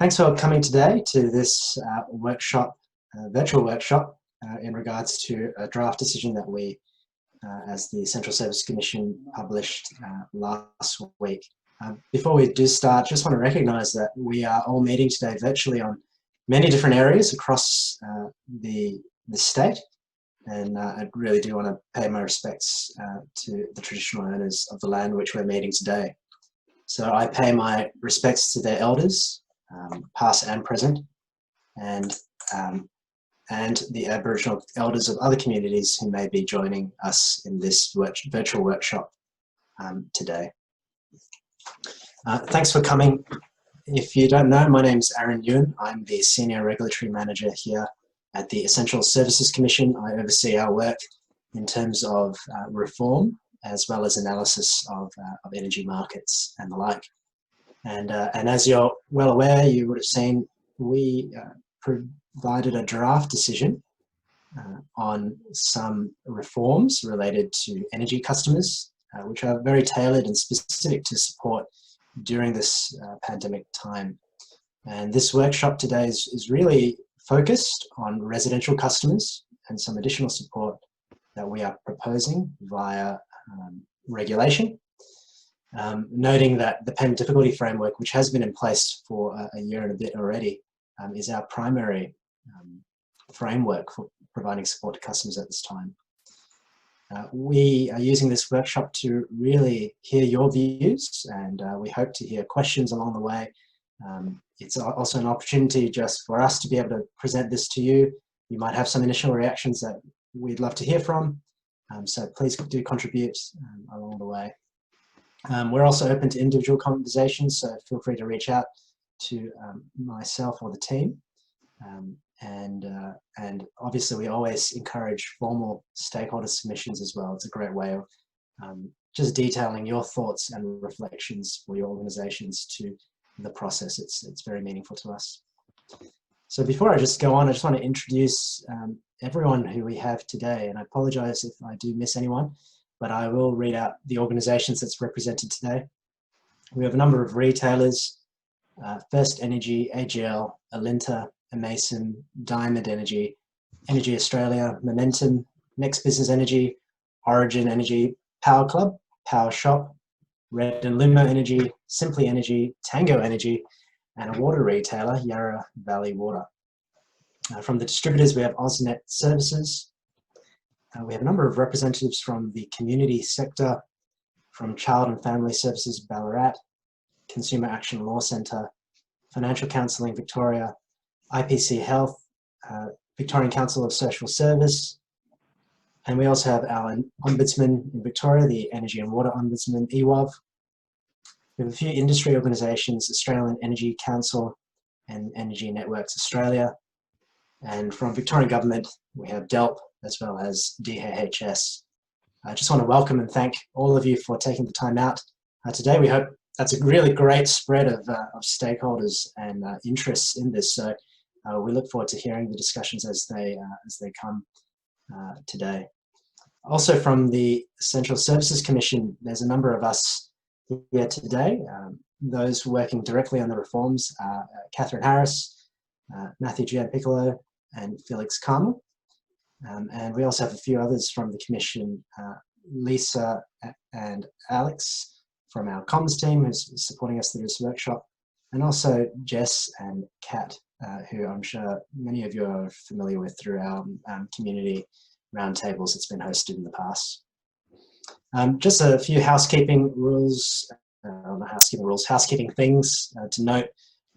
Thanks for coming today to this workshop, virtual workshop, in regards to a draft decision that we, as the Central Service Commission, published last week. Before we do start, just want to recognise that we are all meeting today virtually on many different areas across the state, and I really do want to pay my respects to the traditional owners of the land which we're meeting today. So I pay my respects to their elders, past and present, and the Aboriginal elders of other communities who may be joining us in this virtual workshop today. Thanks for coming. If you don't know, my name's Aaron Ewan. I'm the Senior Regulatory Manager here at the Essential Services Commission. I oversee our work in terms of reform as well as analysis of energy markets and the like. And as you're well aware, you would have seen we provided a draft decision on some reforms related to energy customers, which are very tailored and specific to support during this pandemic time. And this workshop today is really focused on residential customers and some additional support that we are proposing via regulation. Noting that the payment difficulty framework, which has been in place for a year and a bit already, is our primary framework for providing support to customers at this time. We are using this workshop to really hear your views, and we hope to hear questions along the way. It's also an opportunity just for us to be able to present this to you. You might have some initial reactions that we'd love to hear from, so please do contribute along the way. We're also open to individual conversations, so feel free to reach out to myself or the team. And obviously we always encourage formal stakeholder submissions as well. It's a great way of just detailing your thoughts and reflections for your organizations to the process. It's very meaningful to us. So before I just go on, I just want to introduce everyone who we have today, and I apologize if I do miss anyone, but I will read out the organisations that's represented today. We have a number of retailers, First Energy, AGL, Alinta, Amason, Diamond Energy, Energy Australia, Momentum, Next Business Energy, Origin Energy, Power Club, Power Shop, Red and Limo Energy, Simply Energy, Tango Energy, and a water retailer, Yarra Valley Water. From the distributors, we have AusNet Services. We have a number of representatives from the community sector, from Child and Family Services Ballarat, Consumer Action Law Centre, Financial Counselling Victoria, IPC Health, Victorian Council of Social Service, and we also have our Ombudsman in Victoria, the Energy and Water Ombudsman, EWOV. We have a few industry organisations, Australian Energy Council and Energy Networks Australia, and from Victorian Government we have DELP as well as DHHS. I just want to welcome and thank all of you for taking the time out today. We hope that's a really great spread of stakeholders and interests in this. So we look forward to hearing the discussions as they come today. Also from the Central Services Commission, there's a number of us here today. Those working directly on the reforms are Catherine Harris, Matthew Gianpiccolo, and Felix Carmel. And we also have a few others from the Commission, Lisa and Alex from our comms team who's supporting us through this workshop, and also Jess and Kat, who I'm sure many of you are familiar with through our community roundtables that's been hosted in the past. Just a few housekeeping rules, housekeeping things to note.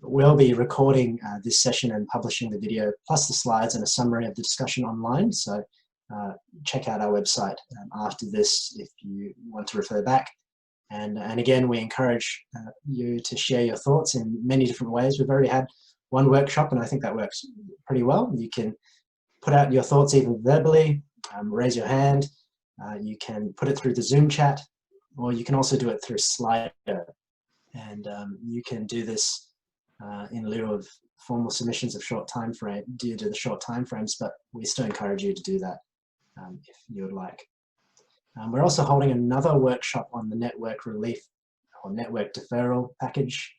We'll be recording this session and publishing the video, plus the slides and a summary of the discussion online. So check out our website after this if you want to refer back. And again, we encourage you to share your thoughts in many different ways. We've already had one workshop, and I think that works pretty well. You can put out your thoughts even verbally, raise your hand. You can put it through the Zoom chat, or you can also do it through Slido. And you can do this in lieu of formal submissions of due to the short time frames, but we still encourage you to do that if you would like. We're also holding another workshop on the network relief or network deferral package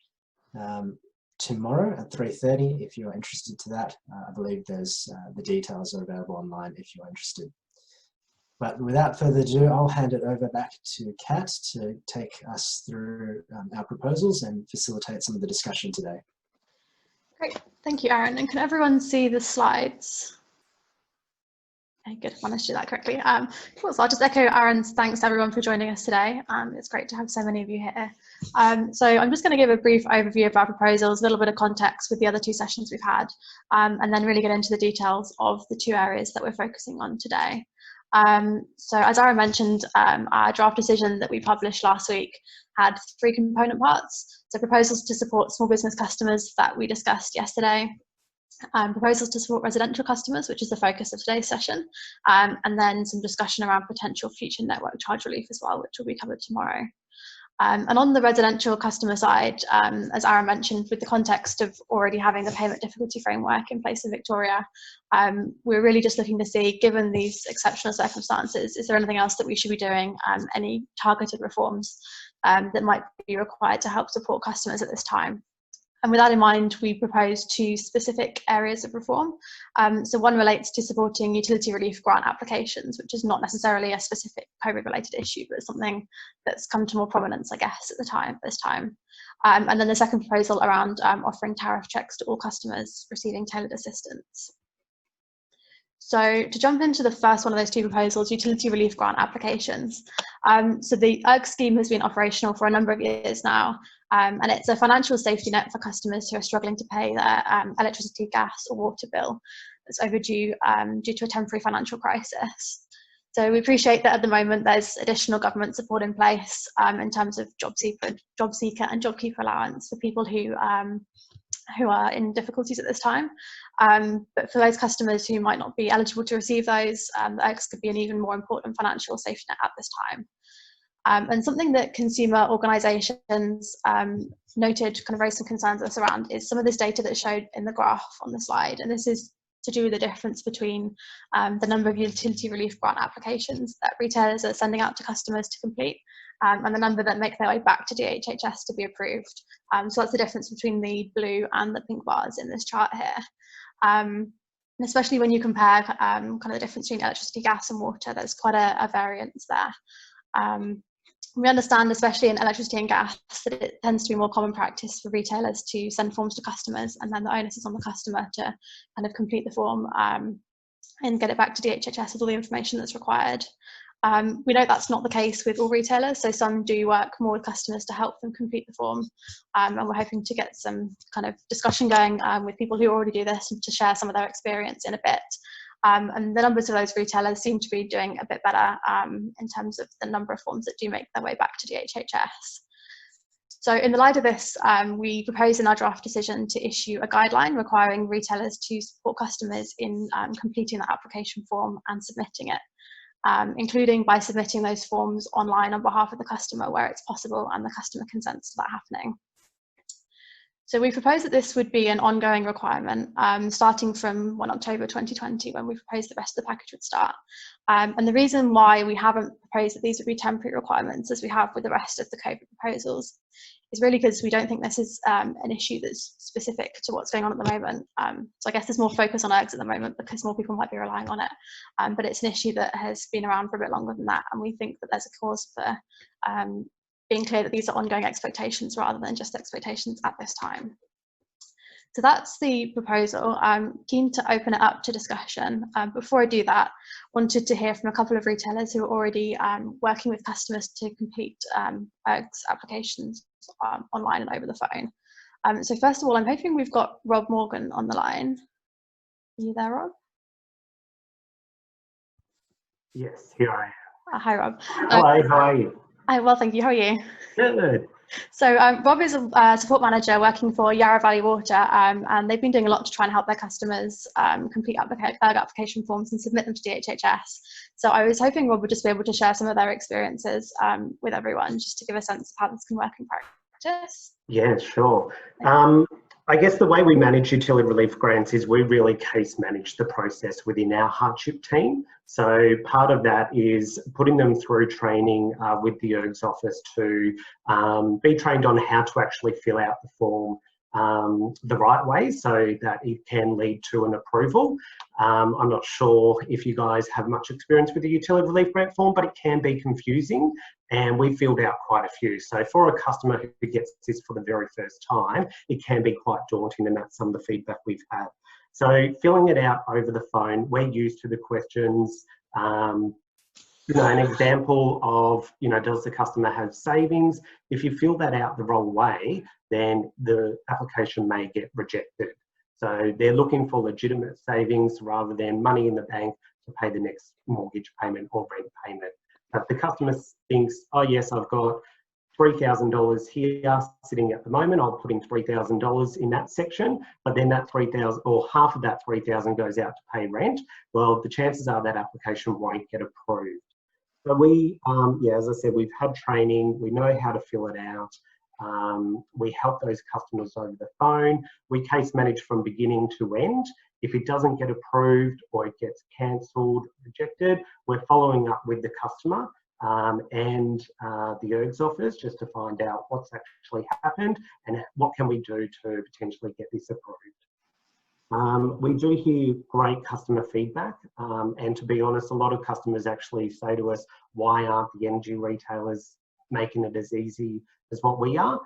tomorrow at 3:30 if you're interested to that. I believe there's the details are available online if you're interested. But without further ado, I'll hand it over back to Kat to take us through our proposals and facilitate some of the discussion today. Great, thank you, Aaron. And can everyone see the slides? Okay, good, managed to do that correctly. Cool, so I'll just echo Aaron's thanks to everyone for joining us today. It's great to have so many of you here. So I'm just going to give a brief overview of our proposals, a little bit of context with the other two sessions we've had, and then really get into the details of the two areas that we're focusing on today. So as Aaron mentioned, our draft decision that we published last week had 3 component parts. So proposals to support small business customers that we discussed yesterday, proposals to support residential customers, which is the focus of today's session, and then some discussion around potential future network charge relief as well, which will be covered tomorrow. And on the residential customer side, as Aaron mentioned, with the context of already having the payment difficulty framework in place in Victoria, we're really just looking to see, given these exceptional circumstances, is there anything else that we should be doing, any targeted reforms that might be required to help support customers at this time. And with that in mind, we propose 2 specific areas of reform. So one relates to supporting utility relief grant applications, which is not necessarily a specific COVID-related issue, but something that's come to more prominence, I guess, at this time. And then the second proposal around offering tariff checks to all customers receiving tailored assistance. So to jump into the first one of those 2 proposals, utility relief grant applications. So the URG scheme has been operational for a number of years now, and it's a financial safety net for customers who are struggling to pay their electricity, gas or water bill that's overdue due to a temporary financial crisis. So we appreciate that at the moment there's additional government support in place in terms of job seeker and JobKeeper allowance for people who are in difficulties at this time. But for those customers who might not be eligible to receive those, the URGs could be an even more important financial safety net at this time. And something that consumer organisations noted, kind of raised some concerns us around, is some of this data that's showed in the graph on the slide. And this is to do with the difference between the number of utility relief grant applications that retailers are sending out to customers to complete, and the number that make their way back to DHHS to be approved. So that's the difference between the blue and the pink bars in this chart here. And especially when you compare kind of the difference between electricity, gas and water, there's quite a variance there. We understand, especially in electricity and gas, that it tends to be more common practice for retailers to send forms to customers, and then the onus is on the customer to kind of complete the form and get it back to DHHS with all the information that's required. We know that's not the case with all retailers, so some do work more with customers to help them complete the form, and we're hoping to get some kind of discussion going with people who already do this and to share some of their experience in a bit. And the numbers of those retailers seem to be doing a bit better in terms of the number of forms that do make their way back to DHHS. So in the light of this, we propose in our draft decision to issue a guideline requiring retailers to support customers in completing the application form and submitting it, including by submitting those forms online on behalf of the customer where it's possible and the customer consents to that happening. So we propose that this would be an ongoing requirement, starting from 1 October 2020, when we proposed the rest of the package would start. And the reason why we haven't proposed that these would be temporary requirements, as we have with the rest of the COVID proposals, is really because we don't think this is an issue that's specific to what's going on at the moment. So I guess there's more focus on URGs at the moment because more people might be relying on it, but it's an issue that has been around for a bit longer than that, and we think that there's a cause for being clear that these are ongoing expectations rather than just expectations at this time. So that's the proposal. I'm keen to open it up to discussion. Before I do that, wanted to hear from a couple of retailers who are already working with customers to complete URGs applications online and over the phone. So first of all, I'm hoping we've got Rob Morgan on the line. Are you there, Rob? Yes, here I am. Hi, Rob. Hello, how are you? Well, thank you. How are you? Good. So Rob is a support manager working for Yarra Valley Water, and they've been doing a lot to try and help their customers complete application forms and submit them to DHHS. So I was hoping Rob would just be able to share some of their experiences with everyone, just to give a sense of how this can work in practice. Yeah, sure. I guess the way we manage utility relief grants is we really case manage the process within our hardship team. So part of that is putting them through training with the URGS office to be trained on how to actually fill out the form, the right way so that it can lead to an approval. I'm not sure if you guys have much experience with the utility relief grant form, but it can be confusing, and we filled out quite a few. So for a customer who gets this for the very first time, it can be quite daunting, and that's some of the feedback we've had. So filling it out over the phone, we're used to the questions. An example of, does the customer have savings? If you fill that out the wrong way, then the application may get rejected. So they're looking for legitimate savings rather than money in the bank to pay the next mortgage payment or rent payment. But the customer thinks, oh yes, I've got $3,000 here sitting at the moment, I'll put in $3,000 in that section, but then that 3,000 or half of that 3,000 goes out to pay rent. Well, the chances are that application won't get approved. So we, as I said, we've had training, we know how to fill it out. We help those customers over the phone. We case manage from beginning to end. If it doesn't get approved or it gets cancelled, rejected, we're following up with the customer and the ERG's office just to find out what's actually happened and what can we do to potentially get this approved. We do hear great customer feedback, and to be honest, a lot of customers actually say to us, why aren't the energy retailers making it as easy as what we are,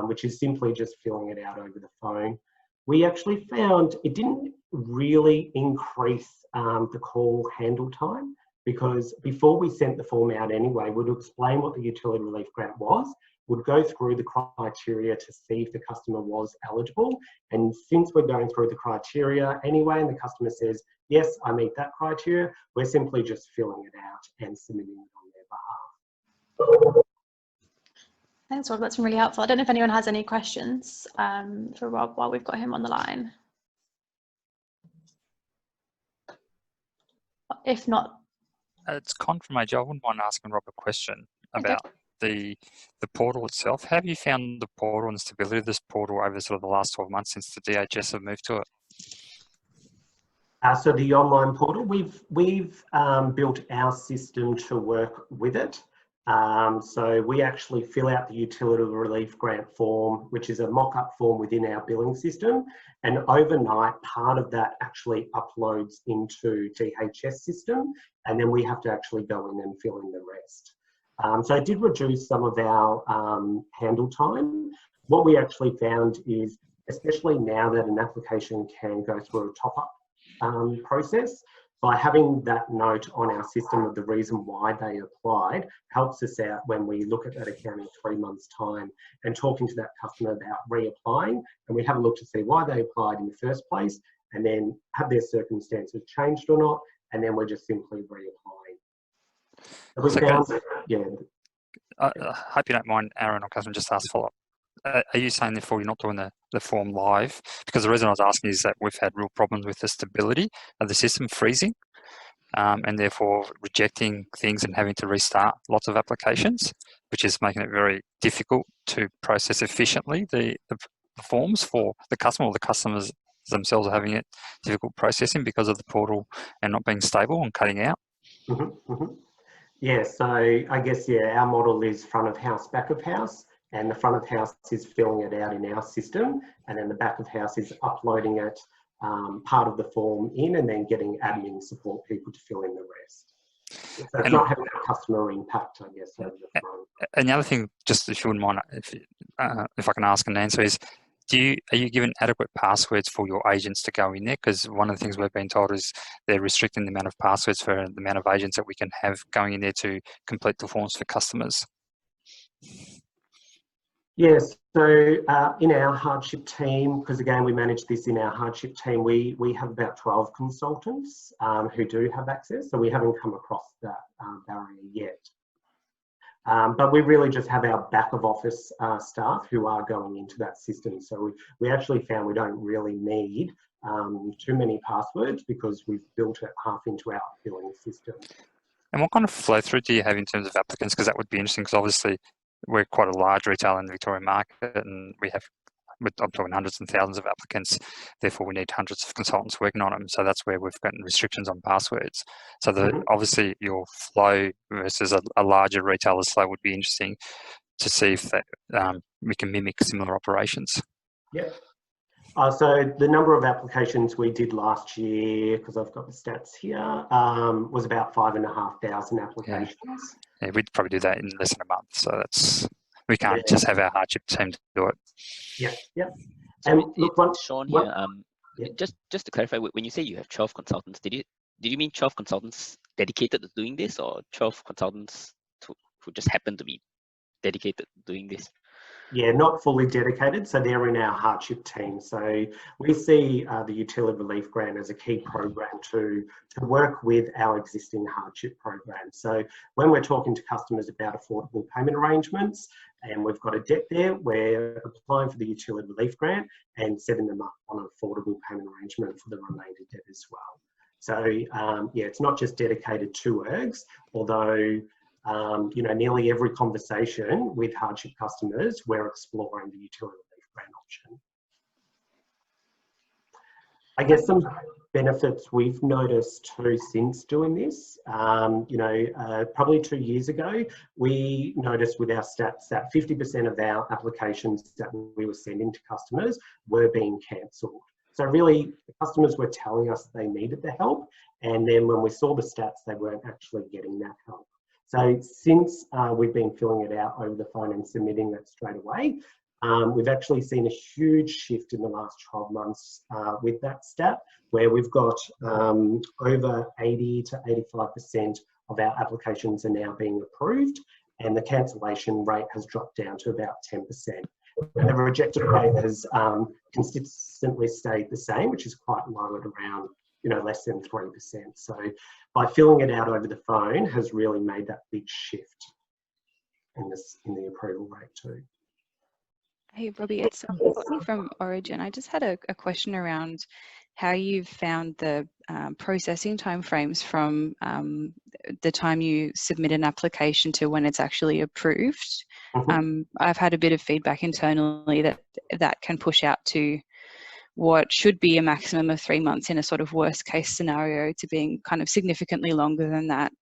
which is simply just filling it out over the phone. We actually found it didn't really increase the call handle time, because before we sent the form out anyway, we'd explain what the utility relief grant was, would go through the criteria to see if the customer was eligible. And since we're going through the criteria anyway, and the customer says, yes, I meet that criteria, we're simply just filling it out and submitting it on their behalf. Thanks, Rob. That's been really helpful. I don't know if anyone has any questions for Rob while we've got him on the line. If not, it's Con from AJ. I wouldn't mind asking Rob a question about the portal itself. Have you found the portal and the stability of this portal over sort of the last 12 months since the DHS have moved to it? So the online portal, we've built our system to work with it. So we actually fill out the utility relief grant form, which is a mock-up form within our billing system. And overnight, part of that actually uploads into DHS system. And then we have to actually go in and fill in the rest. So it did reduce some of our handle time. What we actually found is, especially now that an application can go through a top-up process, by having that note on our system of the reason why they applied helps us out when we look at that account in 3 months' time and talking to that customer about reapplying, and we have a look to see why they applied in the first place, and then have their circumstances changed or not, and then we're just simply reapplying. So we found, I hope you don't mind, Aaron or Catherine, just ask follow-up. Are you saying therefore you're not doing the form live? Because the reason I was asking is that we've had real problems with the stability of the system freezing and therefore rejecting things and having to restart lots of applications, which is making it very difficult to process efficiently the forms for the customer, or the customers themselves are having it difficult processing because of the portal and not being stable and cutting out. Yeah, so I guess, our model is front of house, back of house, and the front of house is filling it out in our system, and then the back of house is uploading it, part of the form in, and then getting admin support people to fill in the rest. So it's not having a customer impact, I guess, over the front. And the other thing, just if you wouldn't mind, if I can ask and answer, is are you given adequate passwords for your agents to go in there? Because one of the things we've been told is they're restricting the amount of passwords for the amount of agents that we can have going in there to complete the forms for customers. Yes, so in our hardship team, because again, we manage this in our hardship team, we have about 12 consultants who do have access, so we haven't come across that barrier yet. But we really just have our back of office staff who are going into that system. So we actually found we don't really need too many passwords because we've built it half into our billing system. And what kind of flow through do you have in terms of applicants? Because that would be interesting, because obviously we're quite a large retailer in the Victorian market, and I'm talking hundreds and thousands of applicants, therefore we need hundreds of consultants working on them. So that's where we've gotten restrictions on passwords. So obviously your flow versus a larger retailer's flow would be interesting to see if that, we can mimic similar operations. Yeah, So the number of applications we did last year, because I've got the stats here, was about 5,500 applications. Yeah, we'd probably do that in less than a month. So we can't just have our hardship team to do it. Yeah. So And look, Sean here. Yeah. Just to clarify, when you say you have 12 consultants, did you mean 12 consultants dedicated to doing this, or 12 consultants who just happen to be dedicated to doing this? Yeah, not fully dedicated, so they're in our hardship team. So we see the Utility Relief Grant as a key program to work with our existing hardship programs. So when we're talking to customers about affordable payment arrangements and we've got a debt there, we're applying for the Utility Relief Grant and setting them up on an affordable payment arrangement for the remainder debt as well. So yeah, it's not just dedicated to ERGs, although nearly every conversation with hardship customers, we're exploring the Utility Relief Grant option. I guess some benefits we've noticed too since doing this, probably 2 years ago, we noticed with our stats that 50% of our applications that we were sending to customers were being cancelled. So really, the customers were telling us they needed the help, and then when we saw the stats, they weren't actually getting that help. So since we've been filling it out over the phone and submitting that straight away, we've actually seen a huge shift in the last 12 months with that stat, where we've got over 80 to 85% of our applications are now being approved, and the cancellation rate has dropped down to about 10%. And the rejected rate has consistently stayed the same, which is quite low at around less than 3%. So by filling it out over the phone has really made that big shift in the approval rate too. Hey Robbie, it's Courtney from Origin. I just had a question around how you've found the processing timeframes from the time you submit an application to when it's actually approved. I've had a bit of feedback internally that can push out to what should be a maximum of 3 months in a sort of worst case scenario to being kind of significantly longer than that,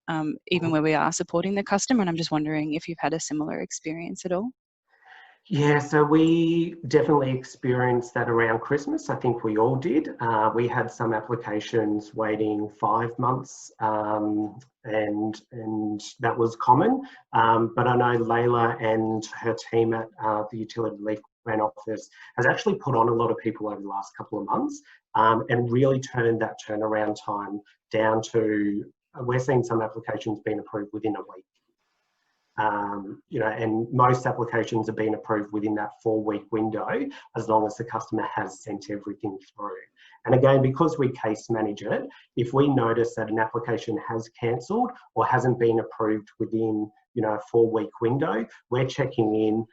even where we are supporting the customer. And I'm just wondering if you've had a similar experience at all. Yeah, so we definitely experienced that around Christmas. I think we all did. We had some applications waiting 5 months, and that was common. But I know Layla and her team at the Utility Relief Grant Office has actually put on a lot of people over the last couple of months and really turned that turnaround time down to, we're seeing some applications being approved within a week. And most applications have been approved within that 4-week window, as long as the customer has sent everything through. And again, because we case manage it, if we notice that an application has cancelled or hasn't been approved within, a 4-week window, we're checking in,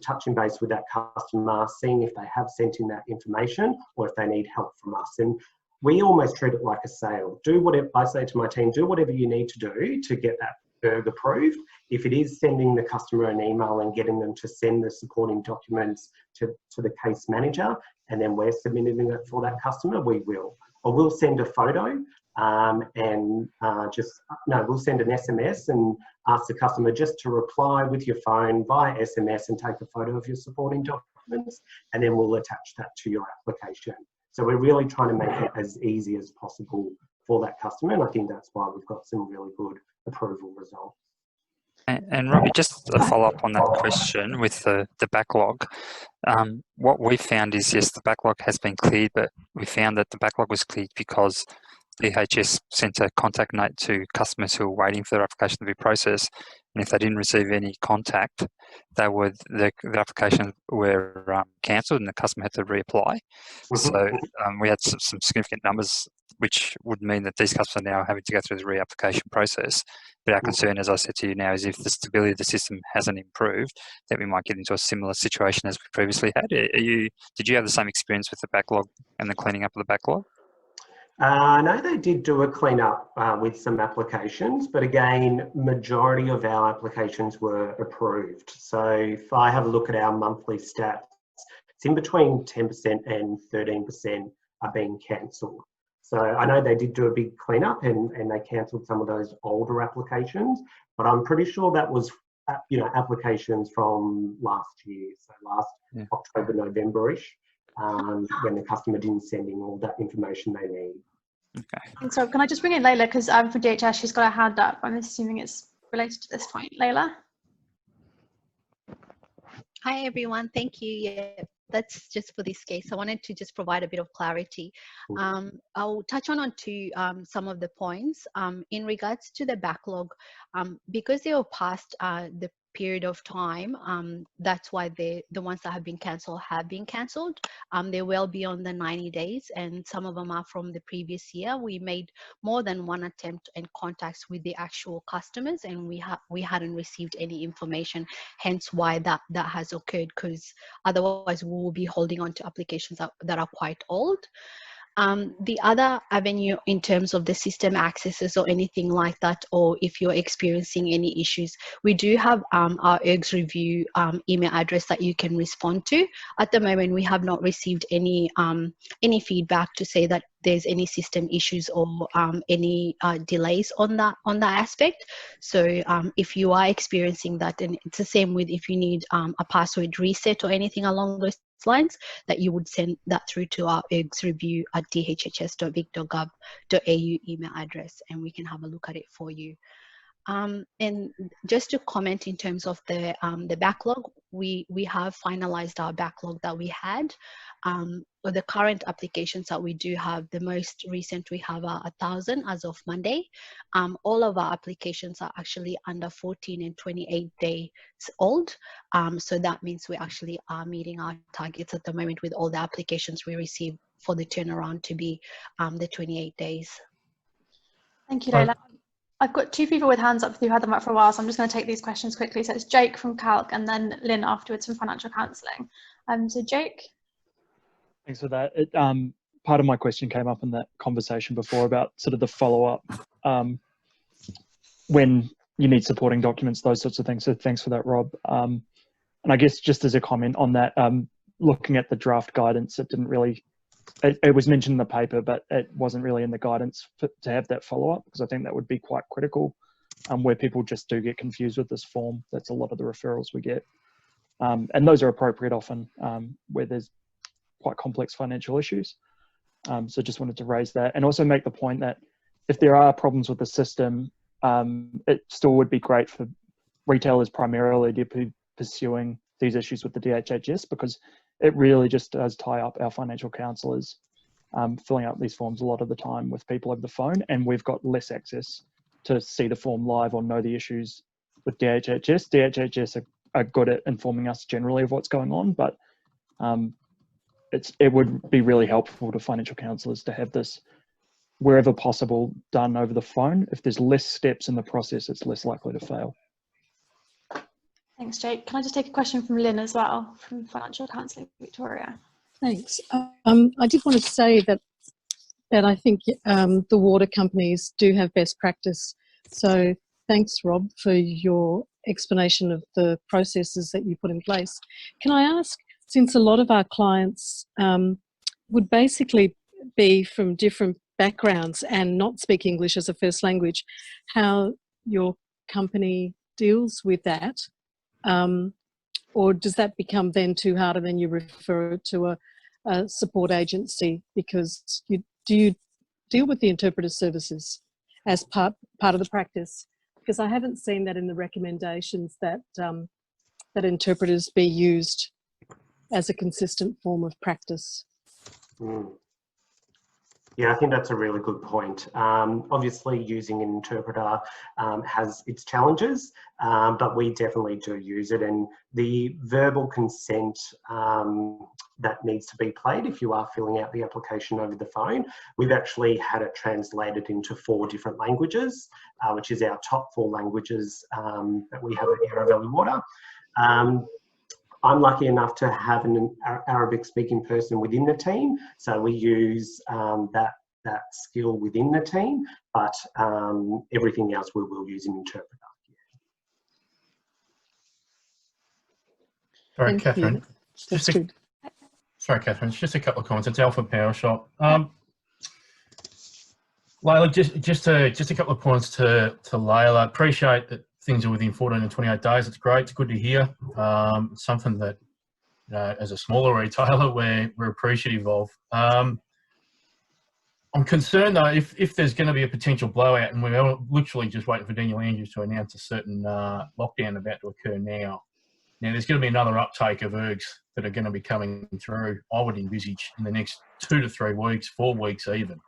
touching base with that customer, seeing if they have sent in that information or if they need help from us. And we almost treat it like a sale. Do whatever, I say to my team, do whatever you need to do to get that ERG approved. If it is sending the customer an email and getting them to send the supporting documents to the case manager, and then we're submitting it for that customer, we will. Or we'll send a photo we'll send an SMS and ask the customer just to reply with your phone via SMS and take a photo of your supporting documents, and then we'll attach that to your application. So we're really trying to make it as easy as possible for that customer, and I think that's why we've got some really good approval results. And Robbie, just a follow-up on that question with the backlog. What we found is, yes, the backlog has been cleared, but we found that the backlog was cleared because DHS sent a contact note to customers who were waiting for their application to be processed, and if they didn't receive any contact, the application were cancelled and the customer had to reapply. So we had some significant numbers, which would mean that these customers are now having to go through the reapplication process. But our concern, as I said to you now, is if the stability of the system hasn't improved, that we might get into a similar situation as we previously had. Did you have the same experience with the backlog and the cleaning up of the backlog? No, they did do a clean up with some applications, but again, majority of our applications were approved. So if I have a look at our monthly stats, it's in between 10% and 13% are being cancelled. So I know they did do a big cleanup and they cancelled some of those older applications, but I'm pretty sure that was applications from last year, so last October, November-ish. when the customer didn't send in all that information they need. Okay. Thanks, Rob. Can I just bring in Layla, because for DHS she's got her hand up. I'm assuming it's related to this point. Layla? Hi, everyone. Thank you. Yeah, that's just for this case. I wanted to just provide a bit of clarity. I'll touch on to some of the points. In regards to the backlog, because they were past the period of time, that's why the ones that have been cancelled have been cancelled. They're well beyond the 90 days, and some of them are from the previous year. We made more than one attempt and contacts with the actual customers, and we hadn't received any information, hence why that has occurred, because otherwise we will be holding on to applications that are quite old. The other avenue in terms of the system accesses or anything like that, or if you're experiencing any issues, we do have our ERGS review email address that you can respond to. At the moment, we have not received any feedback to say that there's any system issues or any delays on that aspect. So if you are experiencing that, and it's the same with if you need a password reset or anything along those lines, that you would send that through to our ergsreview@dhhs.vic.gov.au email address, and we can have a look at it for you. And just to comment in terms of the backlog, we have finalized our backlog that we had. The current applications that we do have, the most recent we have are 1,000 as of Monday. All of our applications are actually under 14 and 28 days old. So that means we actually are meeting our targets at the moment with all the applications we receive for the turnaround to be the 28 days. Thank you, Layla. I've got two people with hands up who had them up for a while, so I'm just going to take these questions quickly. So it's Jake from Calc and then Lynn afterwards from Financial Counselling. So Jake. Thanks for that. Part of my question came up in that conversation before about sort of the follow-up when you need supporting documents, those sorts of things. So thanks for that, Rob. And I guess just as a comment on that, looking at the draft guidance, it didn't really, it was mentioned in the paper, but it wasn't really in the guidance to have that follow-up, because I think that would be quite critical where people just do get confused with this form. That's a lot of the referrals we get. And those are appropriate often where there's quite complex financial issues. So just wanted to raise that, and also make the point that if there are problems with the system, it still would be great for retailers primarily to be pursuing these issues with the DHHS, because it really just does tie up our financial counsellors filling out these forms a lot of the time with people over the phone, and we've got less access to see the form live or know the issues with DHHS. DHHS are good at informing us generally of what's going on, but it would be really helpful to financial counsellors to have this wherever possible done over the phone. If there's less steps in the process, it's less likely to fail. Thanks, Jake. Can I just take a question from Lynn as well, from Financial Counselling Victoria? Thanks. I did want to say that I think the water companies do have best practice. So thanks, Rob, for your explanation of the processes that you put in place. Can I ask, since a lot of our clients would basically be from different backgrounds and not speak English as a first language, how your company deals with that? Or does that become then too hard and then you refer it to a support agency? Because do you deal with the interpreter services as part of the practice? Because I haven't seen that in the recommendations that that interpreters be used as a consistent form of practice. Yeah, I think that's a really good point. Obviously, using an interpreter has its challenges, but we definitely do use it. And the verbal consent that needs to be played if you are filling out the application over the phone, we've actually had it translated into 4 different languages, which is our top 4 languages that we have at Yarra Valley Water. I'm lucky enough to have an Arabic-speaking person within the team, so we use that skill within the team, but everything else we will use an interpreter. Sorry, Catherine. Sorry, Catherine. Just a couple of comments. It's Alpha Power Shop. Layla, just a couple of points to Layla. Appreciate that things are within 14 and 28 days. It's great. It's good to hear. Something that as a smaller retailer, we're appreciative of. I'm concerned though, if there's going to be a potential blowout, and we're literally just waiting for Daniel Andrews to announce a certain lockdown about to occur now. Now there's going to be another uptake of ergs that are going to be coming through, I would envisage, in the next 2 to 3 weeks, 4 weeks even.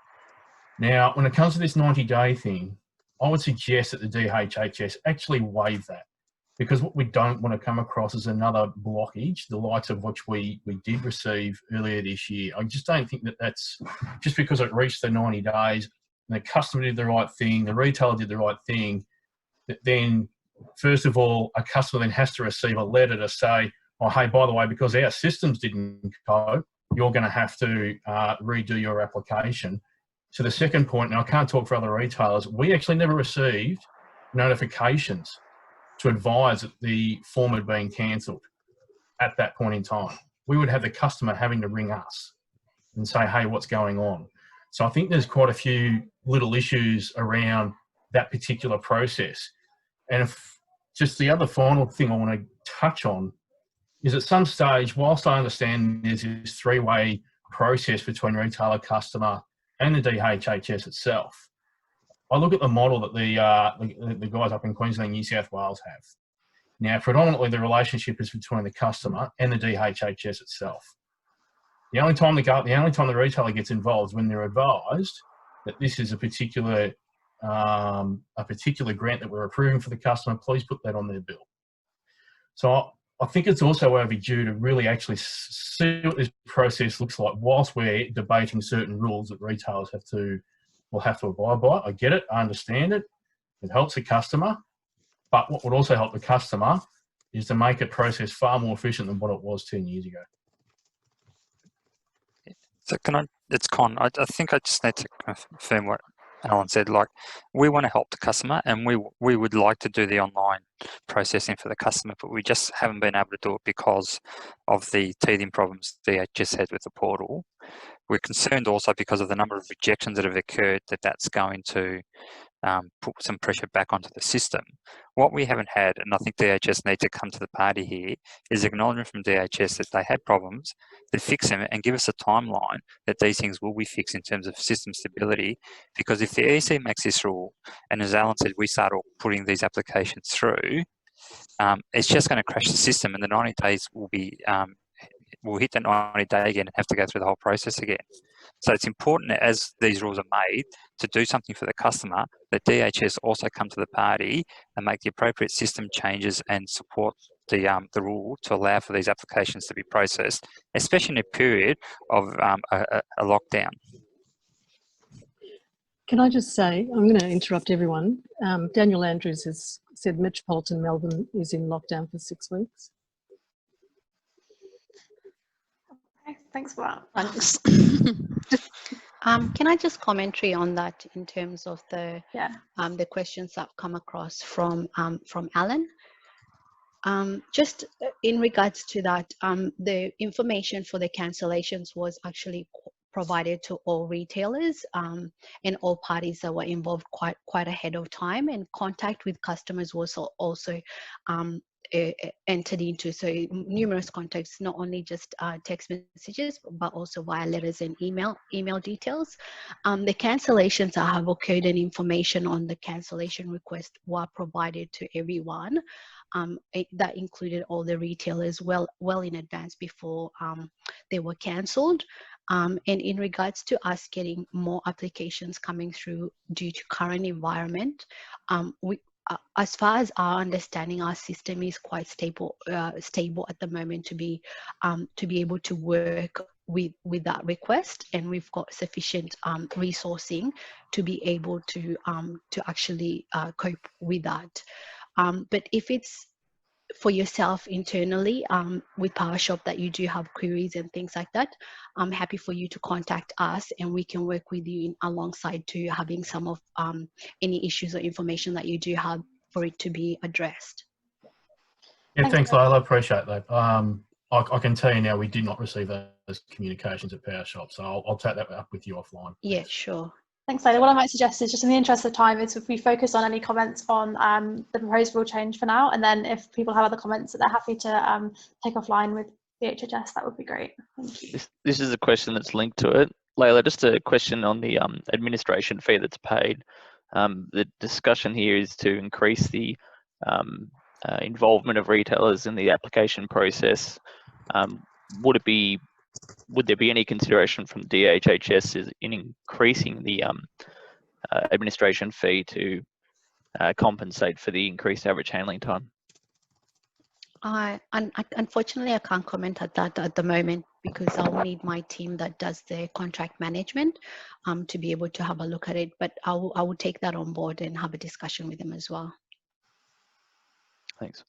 Now, when it comes to this 90-day thing, I would suggest that the DHHS actually waive that, because what we don't want to come across is another blockage, the likes of which we did receive earlier this year. I just don't think that that's just because it reached the 90 days and the customer did the right thing, the retailer did the right thing, that then, first of all, a customer then has to receive a letter to say, oh, hey, by the way, because our systems didn't cope, you're going to have to redo your application. So the second point, and I can't talk for other retailers, we actually never received notifications to advise that the form had been cancelled at that point in time. We would have the customer having to ring us and say, hey, what's going on? So I think there's quite a few little issues around that particular process. And if just the other final thing I want to touch on is at some stage, whilst I understand there's this three-way process between retailer, customer and the DHHS itself, I look at the model that the guys up in Queensland and New South Wales have. Now, predominantly the relationship is between the customer and the DHHS itself. The only time the retailer gets involved is when they're advised that this is a particular grant that we're approving for the customer, please put that on their bill. So I think it's also overdue to really actually see what this process looks like whilst we're debating certain rules that retailers will have to abide by. I get it, I understand it, it helps the customer, but what would also help the customer is to make a process far more efficient than what it was 10 years ago. So it's Con. I think I just need to confirm what Alan said. Like, we want to help the customer, and we would like to do the online processing for the customer, but we just haven't been able to do it because of the teething problems DHS had with the portal. We're concerned also because of the number of rejections that have occurred, that's going to put some pressure back onto the system. What we haven't had, and I think DHS need to come to the party here, is acknowledgement from DHS that they had problems, to fix them and give us a timeline that these things will be fixed in terms of system stability. Because if the EC makes this rule, and as Alan said, we start putting these applications through, it's just going to crash the system, and the 90 days will be we'll hit the 90 day again and have to go through the whole process again. So it's important, as these rules are made, to do something for the customer, that DHS also come to the party and make the appropriate system changes and support the rule to allow for these applications to be processed, especially in a period of a lockdown. Can I just say, I'm going to interrupt everyone. Daniel Andrews has said Metropolitan Melbourne is in lockdown for 6 weeks. Thanks for that. Thanks. Can I just commentary on that in terms of the questions that have come across from Alan? Just in regards to that, the information for the cancellations was actually provided to all retailers and all parties that were involved quite ahead of time, and contact with customers was also entered into. So numerous contacts, not only just text messages, but also via letters and email details. The cancellations that have occurred and information on the cancellation request were provided to everyone. That included all the retailers well in advance before they were cancelled. And in regards to us getting more applications coming through due to current environment, as far as our understanding, our system is quite stable at the moment to be able to work with that request, and we've got sufficient resourcing to be able to actually cope with that. But if it's for yourself internally with PowerShop that you do have queries and things like that, I'm happy for you to contact us, and we can work with you alongside to having some of any issues or information that you do have for it to be addressed. Yeah, thanks, Layla. I appreciate that. I can tell you now, we did not receive those communications at PowerShop, so I'll take that up with you offline. Yeah, sure. Thanks, Layla. What I might suggest is, just in the interest of time, is if we focus on any comments on the proposed rule change for now, and then if people have other comments that they're happy to take offline with the HHS, that would be great. Thank you. This is a question that's linked to it. Layla, just a question on the administration fee that's paid. The discussion here is to increase the involvement of retailers in the application process. Would there be any consideration from DHHS in increasing the administration fee to compensate for the increased average handling time? Unfortunately, I can't comment at that at the moment, because I'll need my team that does the contract management to be able to have a look at it. But I will take that on board and have a discussion with them as well. Thanks.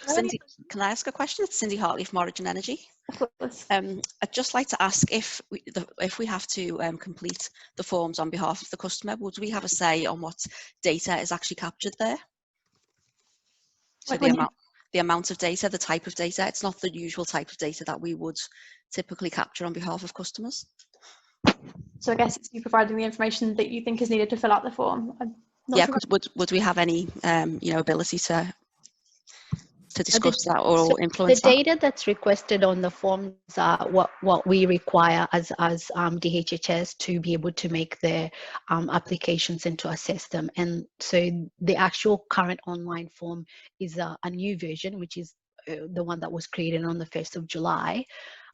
Cindy, can I ask a question? It's Cindy Hartley from Origin Energy. Of course. I'd just like to ask if we have to complete the forms on behalf of the customer, would we have a say on what data is actually captured there? So the amount of data, the type of data, it's not the usual type of data that we would typically capture on behalf of customers. So I guess it's you providing the information that you think is needed to fill out the form. Yeah, sure. Would we have any ability to discuss that or influence the data that's requested on the forms are what we require as DHHS to be able to make the applications and to assess them. And so the actual current online form is a new version, which is the one that was created on the 1st of July.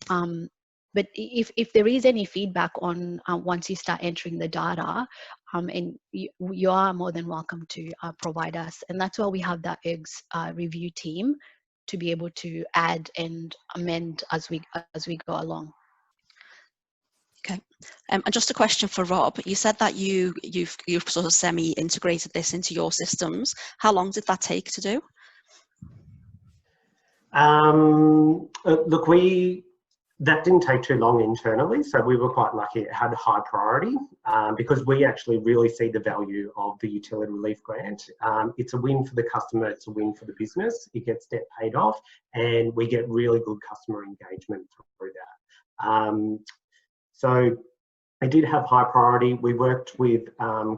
But if there is any feedback on once you start entering the data, and you are more than welcome to provide us. And that's why we have that ERGS review team to be able to add and amend as we go along. Okay, and just a question for Rob. You said that you've sort of semi-integrated this into your systems. How long did that take to do? Look, that didn't take too long internally, so we were quite lucky. It had high priority because we actually really see the value of the utility relief grant. It's a win for the customer, it's a win for the business. It gets debt paid off, and we get really good customer engagement through that. So I did have high priority. We worked with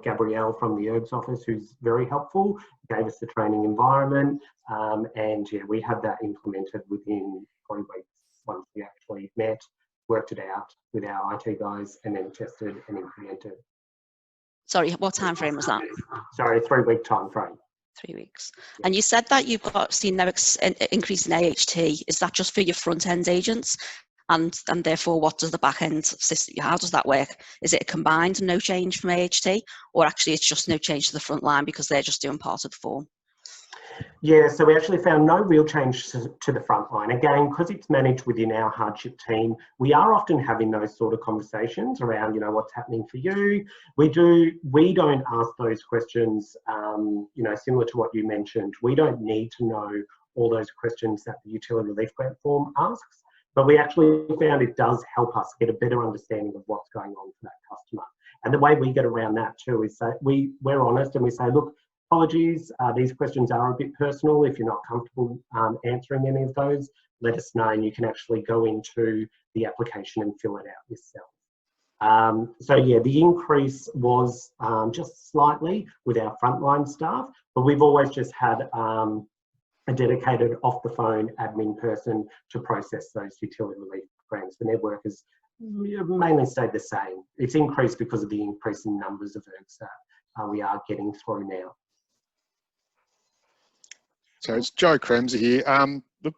Gabrielle from the ERGS office, who's very helpful, gave us the training environment, and yeah, we had that implemented within 3 weeks. Once we actually met, worked it out with our IT guys, and then tested and implemented. Sorry, what time frame was that? Sorry, 3-week time frame. 3 weeks. Yeah. And you said that you've seen no increase in AHT. Is that just for your front end agents? And therefore, what does the back end system? How does that work? Is it a combined no change from AHT, or actually it's just no change to the front line because they're just doing part of the form? Yeah, so we actually found no real change to the front line. Again, because it's managed within our hardship team, we are often having those sort of conversations around, you know, what's happening for you. We don't ask those questions, you know, similar to what you mentioned. We don't need to know all those questions that the utility relief grant form asks, but we actually found it does help us get a better understanding of what's going on for that customer. And the way we get around that too is that we're honest and we say, look, apologies, these questions are a bit personal. If you're not comfortable answering any of those, let us know, and you can actually go into the application and fill it out yourself. So yeah, the increase was just slightly with our frontline staff, but we've always just had a dedicated off the phone admin person to process those utility relief grants, and their work has mainly stayed the same. It's increased because of the increase in numbers of ERGs that we are getting through now. So it's Joe Kremser here. Look,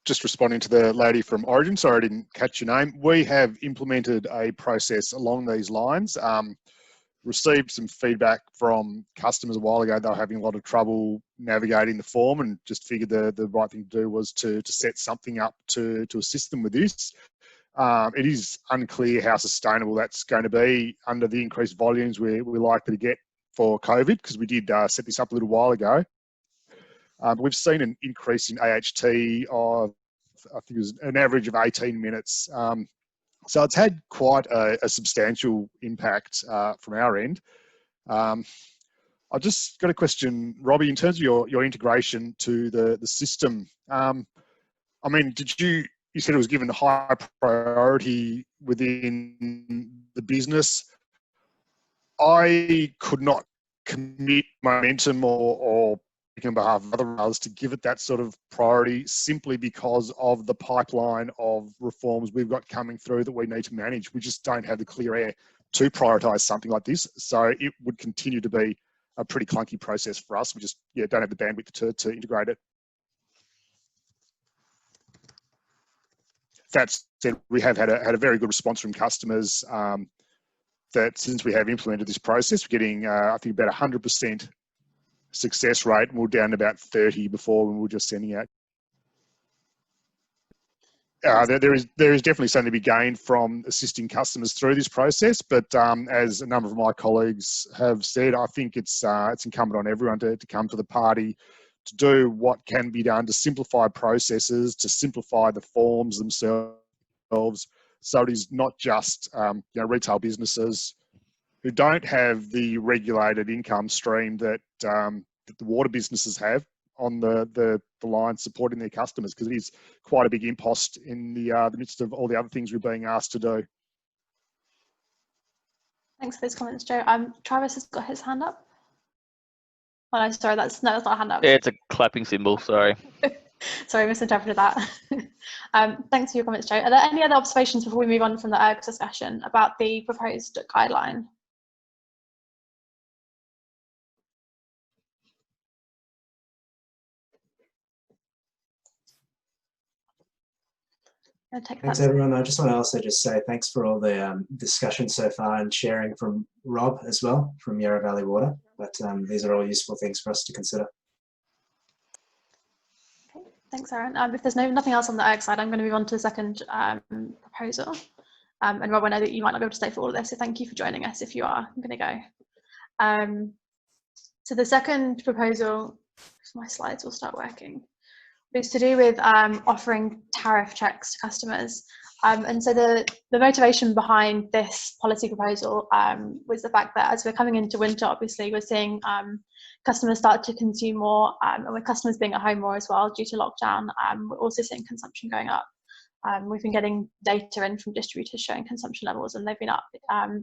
just responding to the lady from Origin, sorry I didn't catch your name. We have implemented a process along these lines. Received some feedback from customers a while ago. They were having a lot of trouble navigating the form, and just figured the right thing to do was to set something up to assist them with this. It is unclear how sustainable that's going to be under the increased volumes we're likely to get for COVID, because we did set this up a little while ago. We've seen an increase in AHT of, I think it was an average of 18 minutes. So it's had quite a substantial impact from our end. I just got a question, Robbie, in terms of your integration to the system. I mean, you said it was given high priority within the business. I could not commit momentum or on behalf of other rails to give it that sort of priority simply because of the pipeline of reforms we've got coming through that we need to manage. We just don't have the clear air to prioritise something like this. So it would continue to be a pretty clunky process for us. We just don't have the bandwidth to integrate it. That said, we have had a very good response from customers that since we have implemented this process, we're getting, I think, about 100% success rate, and we're down to about 30 before when we were just sending out. There is definitely something to be gained from assisting customers through this process, but as a number of my colleagues have said, I think it's incumbent on everyone to come to the party to do what can be done to simplify processes, to simplify the forms themselves, so it is not just retail businesses who don't have the regulated income stream that the water businesses have on the line supporting their customers, because it is quite a big impost in the midst of all the other things we're being asked to do. Thanks for those comments, Joe. Travis has got his hand up. Oh no, sorry, that's not a hand up. Yeah, it's a clapping symbol, sorry. Sorry, I misinterpreted that. Thanks for your comments, Joe. Are there any other observations before we move on from the ERGS discussion about the proposed guideline? Thanks, everyone. I just want to also just say thanks for all the discussion so far and sharing from Rob as well, from Yarra Valley Water. But these are all useful things for us to consider. Okay, thanks, Aaron. If there's nothing else on the ERG side, I'm going to move on to the second proposal. And Rob, I know that you might not be able to stay for all of this, so thank you for joining us if you are. I'm going to go. So the second proposal, if my slides will start working, is to do with offering tariff checks to customers. And so the motivation behind this policy proposal was the fact that as we're coming into winter, obviously we're seeing customers start to consume more, and with customers being at home more as well due to lockdown, we're also seeing consumption going up. We've been getting data in from distributors showing consumption levels, and they've been up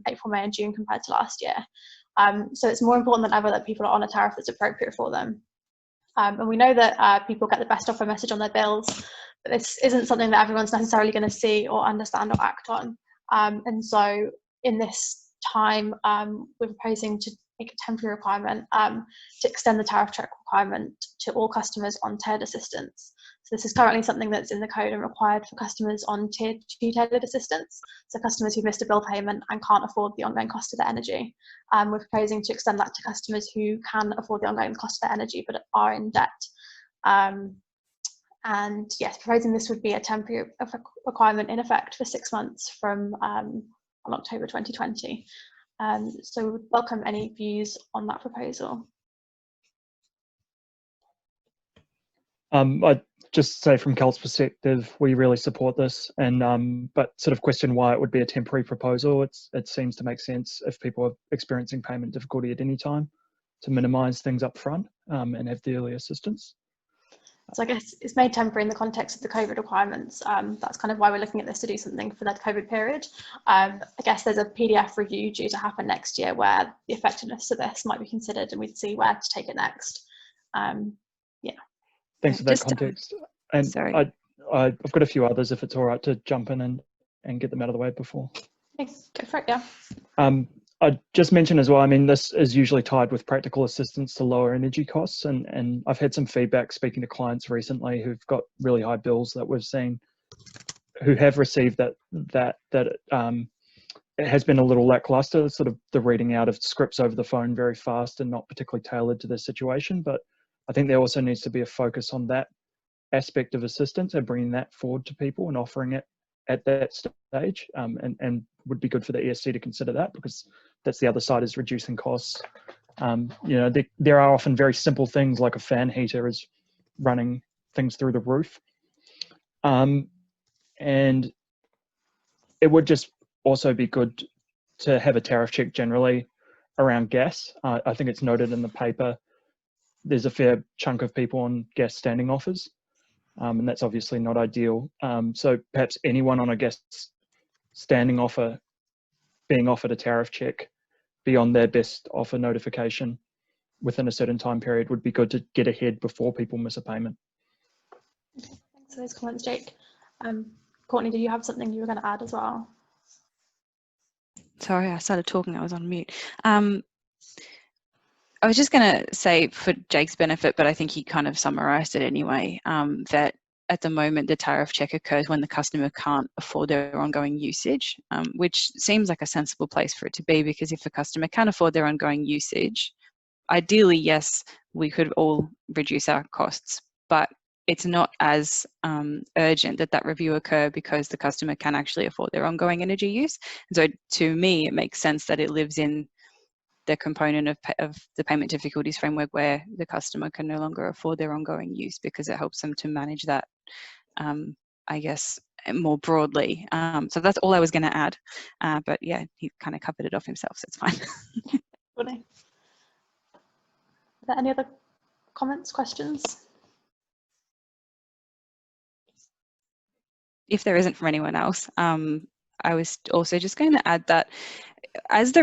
April, May and June compared to last year. So it's more important than ever that people are on a tariff that's appropriate for them. And we know that people get the best offer message on their bills, but this isn't something that everyone's necessarily going to see or understand or act on. And so in this time, we're proposing to make a temporary requirement to extend the tariff check requirement to all customers on tiered assistance. So this is currently something that's in the code and required for customers on tier 2 tailored assistance. So customers who missed a bill payment and can't afford the ongoing cost of their energy. We're proposing to extend that to customers who can afford the ongoing cost of their energy but are in debt. And yes, proposing this would be a temporary requirement in effect for 6 months from on October 2020. So we would welcome any views on that proposal. I'd just say from Cal's perspective, we really support this, and but sort of question why it would be a temporary proposal. It seems to make sense if people are experiencing payment difficulty at any time to minimise things up front and have the early assistance. So I guess it's made temporary in the context of the COVID requirements. That's kind of why we're looking at this, to do something for that COVID period. I guess there's a PDF review due to happen next year where the effectiveness of this might be considered, and we'd see where to take it next. Yeah. Thanks for that context. And sorry. I've got a few others if it's all right to jump in and get them out of the way before. Thanks. Go for it, yeah. I'd just mention as well, I mean, this is usually tied with practical assistance to lower energy costs, and I've had some feedback speaking to clients recently who've got really high bills that we've seen, who have received that it has been a little lackluster, sort of the reading out of scripts over the phone very fast and not particularly tailored to their situation. But I think there also needs to be a focus on that aspect of assistance and bringing that forward to people and offering it at that stage, and would be good for the ESC to consider that, because that's the other side, is reducing costs. You know, there are often very simple things like a fan heater is running things through the roof. And it would just also be good to have a tariff check generally around gas. I think it's noted in the paper, there's a fair chunk of people on gas standing offers. And that's obviously not ideal. So perhaps anyone on a gas standing offer being offered a tariff check beyond their best offer notification within a certain time period would be good to get ahead before people miss a payment. Okay, thanks for those comments, Jake. Courtney, did you have something you were going to add as well? Sorry, I started talking, I was on mute. I was just going to say, for Jake's benefit, but I think he kind of summarised it anyway, that at the moment the tariff check occurs when the customer can't afford their ongoing usage, which seems like a sensible place for it to be, because if a customer can afford their ongoing usage, ideally, yes, we could all reduce our costs, but it's not as urgent that that review occur because the customer can actually afford their ongoing energy use. And so to me, it makes sense that it lives in the component of the payment difficulties framework where the customer can no longer afford their ongoing use, because it helps them to manage that, I guess, more broadly. So that's all I was going to add. But yeah, he kind of covered it off himself, so it's fine. Are there any other comments, questions? If there isn't from anyone else, I was also just going to add that as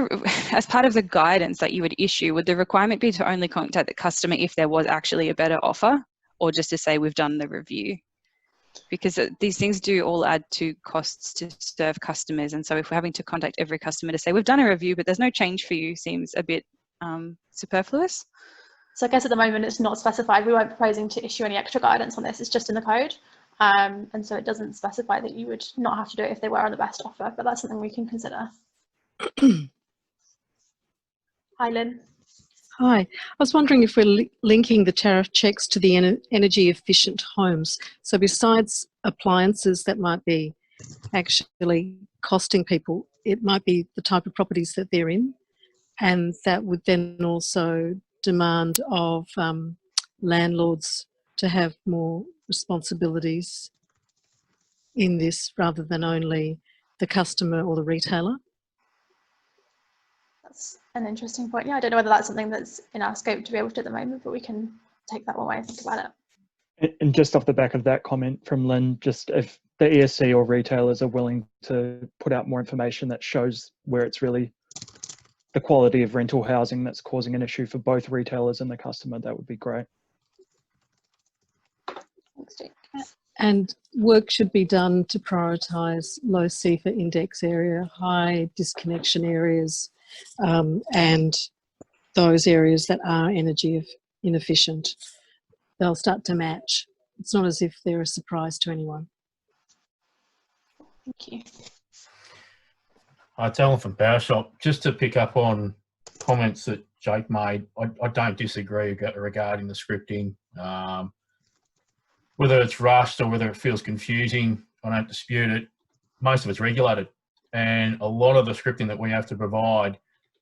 part of the guidance that you would issue, would the requirement be to only contact the customer if there was actually a better offer, or just to say we've done the review? Because these things do all add to costs to serve customers, and so if we're having to contact every customer to say we've done a review but there's no change for you, seems a bit superfluous. So I guess at the moment it's not specified. We weren't proposing to issue any extra guidance on this. It's just in the code. And so it doesn't specify that you would not have to do it if they were on the best offer, but that's something we can consider. Hi, Lynn. Hi. I was wondering if we're linking the tariff checks to the energy efficient homes. So besides appliances that might be actually costing people, it might be the type of properties that they're in, and that would then also demand of landlords to have more responsibilities in this rather than only the customer or the retailer. That's an interesting point. Yeah, I don't know whether that's something that's in our scope to be able to do at the moment, but we can take that one away and think about it. And just off the back of that comment from Lynn, just if the ESC or retailers are willing to put out more information that shows where it's really the quality of rental housing that's causing an issue for both retailers and the customer, that would be great. Thanks, Jake. And work should be done to prioritise low CEFA index area, high disconnection areas, and those areas that are energy inefficient. They'll start to match. It's not as if they're a surprise to anyone. Thank you. Hi, it's Alan from PowerShop. Just to pick up on comments that Jake made, I don't disagree regarding the scripting. Whether it's rushed or whether it feels confusing, I don't dispute it. Most of it's regulated. And a lot of the scripting that we have to provide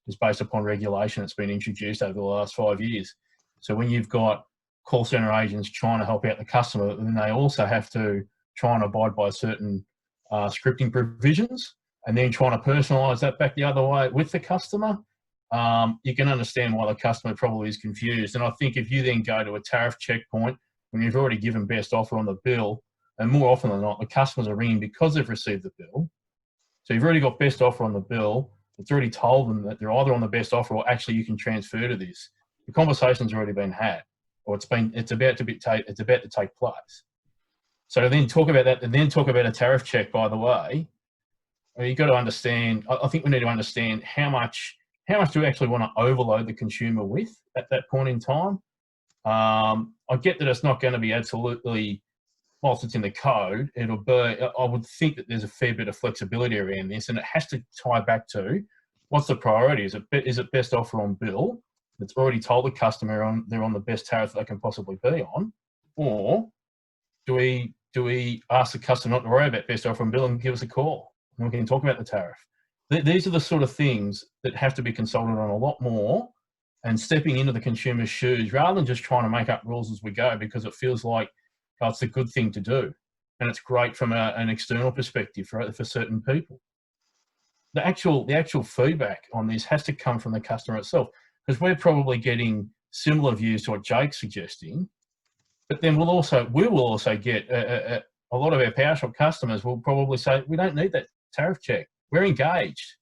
is based upon regulation that's been introduced over the last 5 years. So when you've got call centre agents trying to help out the customer, then they also have to try and abide by certain scripting provisions, and then trying to personalise that back the other way with the customer. You can understand why the customer probably is confused. And I think if you then go to a tariff checkpoint when you've already given best offer on the bill, and more often than not, the customers are ringing because they've received the bill. So you've already got best offer on the bill. It's already told them that they're either on the best offer or actually you can transfer to this. The conversation's already been had, or it's about to take place. So to then talk about that, and then talk about a tariff check, by the way, you've got to understand, I think we need to understand how much do we actually want to overload the consumer with at that point in time. I get that it's not going to be absolutely, whilst it's in the code, it'll be, I would think that there's a fair bit of flexibility around this, and it has to tie back to what's the priority. Is it best offer on bill that's already told the customer they're on the best tariff they can possibly be on, or do we ask the customer not to worry about best offer on bill and give us a call and we can talk about the tariff? These are the sort of things that have to be consulted on a lot more, and stepping into the consumer's shoes rather than just trying to make up rules as we go, because it feels like it's a good thing to do and it's great from an external perspective for certain people. The actual feedback on this has to come from the customer itself, because we're probably getting similar views to what Jake's suggesting, but then we will also get a lot of our PowerShop customers will probably say, we don't need that tariff check, we're engaged.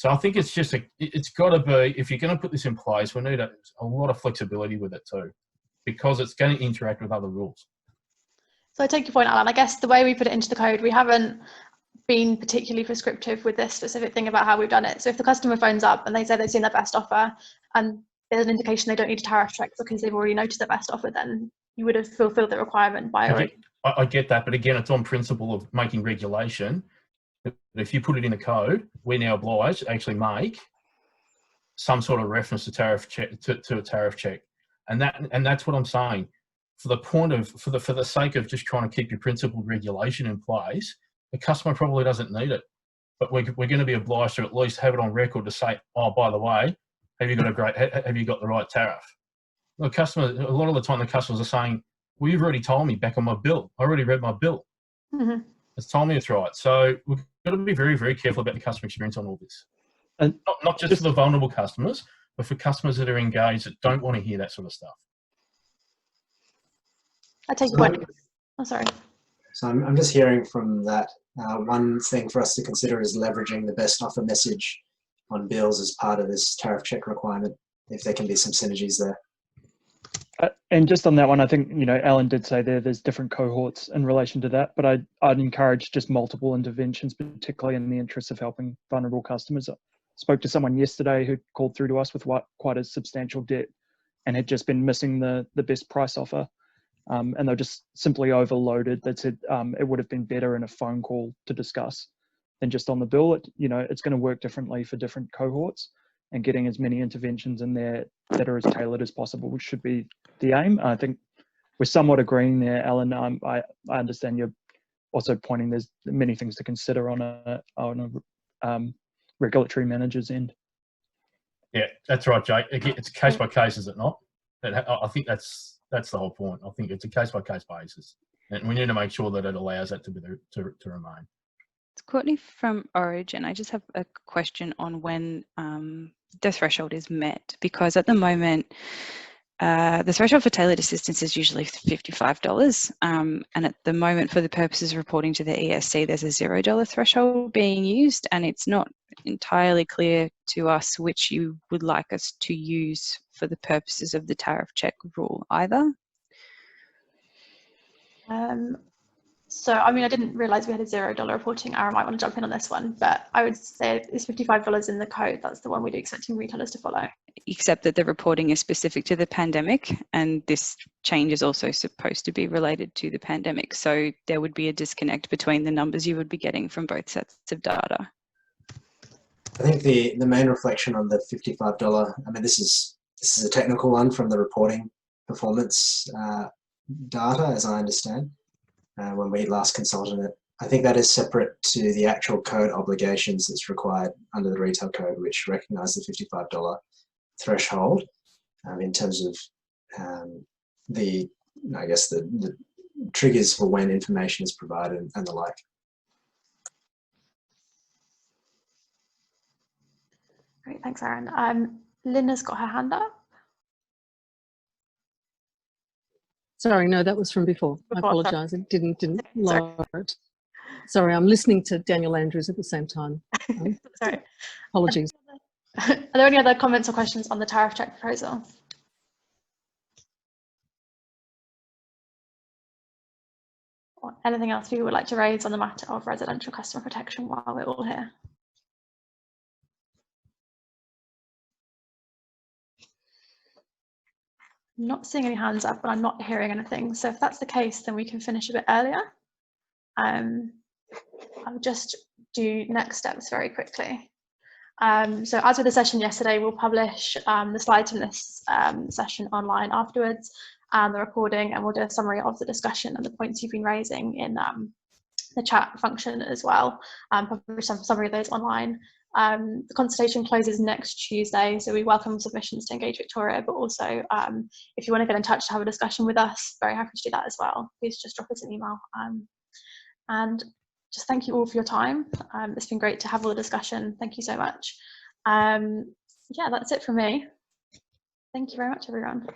So I think it's just it's got to be, if you're going to put this in place, we need a lot of flexibility with it too, because it's going to interact with other rules. So I take your point, Alan. I guess the way we put it into the code, we haven't been particularly prescriptive with this specific thing about how we've done it. So if the customer phones up and they say they've seen their best offer and there's an indication they don't need a tariff check because they've already noticed their best offer, then you would have fulfilled the requirement by already. I get that, but again, it's on principle of making regulation. If you put it in the code, we're now obliged to actually make some sort of reference to tariff check, to a tariff check, and that's what I'm saying. For the sake of just trying to keep your principled regulation in place, the customer probably doesn't need it, but we're going to be obliged to at least have it on record to say, oh, by the way, have you got the right tariff? The customer, a lot of the time, the customers are saying, well, you've already told me back on my bill. I already read my bill. Mm-hmm. It's told me it's right. So we've got to be very, very careful about the customer experience on all this. And not just for the vulnerable customers, but for customers that are engaged that don't want to hear that sort of stuff. I take your point. Oh, sorry. So I'm just hearing from that, one thing for us to consider is leveraging the best offer message on bills as part of this tariff check requirement, if there can be some synergies there. And just on that one, I think, Alan did say there's different cohorts in relation to that, but I'd encourage just multiple interventions, particularly in the interest of helping vulnerable customers. I spoke to someone yesterday who called through to us with quite a substantial debt and had just been missing the best price offer. And they're just simply overloaded. That said, it would have been better in a phone call to discuss than just on the bill. It's going to work differently for different cohorts, and getting as many interventions in there that are as tailored as possible, which should be the aim. I think we're somewhat agreeing there, Alan. I understand you're also pointing there's many things to consider on a regulatory manager's end. Yeah, that's right, Jake. It's case by case, is it not? I think that's the whole point. I think it's a case by case basis, and we need to make sure that it allows that to remain. It's Courtney from Origin. I just have a question on when the threshold is met, because at the moment the threshold for tailored assistance is usually $55, and at the moment, for the purposes of reporting to the ESC, there's a $0 threshold being used, and it's not entirely clear to us which you would like us to use for the purposes of the tariff check rule either. So, I mean, I didn't realise we had a $0 reporting. Aaron might want to jump in on this one, but I would say it's $55 in the code. That's the one we'd be expecting retailers to follow. Except that the reporting is specific to the pandemic, and this change is also supposed to be related to the pandemic. So there would be a disconnect between the numbers you would be getting from both sets of data. I think the main reflection on the $55, I mean, this is a technical one from the reporting performance data, as I understand. When we last consulted it, I think that is separate to the actual code obligations that's required under the retail code, which recognise the $55 threshold in terms of the triggers for when information is provided and the like. Great, thanks, Aaron. Linda's got her hand up. Sorry, no, that was from before. I apologise. It didn't lower it. Sorry, I'm listening to Daniel Andrews at the same time. Sorry. Apologies. Are there any other comments or questions on the tariff check proposal? Or anything else you would like to raise on the matter of residential customer protection while we're all here? I'm not seeing any hands up, but I'm not hearing anything. So if that's the case, then we can finish a bit earlier. I'll just do next steps very quickly. So as with the session yesterday, we'll publish the slides from this session online afterwards, and the recording, and we'll do a summary of the discussion and the points you've been raising in the chat function as well, publish some summary of those online. The consultation closes next Tuesday, so we welcome submissions to Engage Victoria, but also if you want to get in touch to have a discussion with us, very happy to do that as well. Please just drop us an email. And just thank you all for your time. It's been great to have all the discussion. Thank you so much. Yeah, that's it from me. Thank you very much, everyone.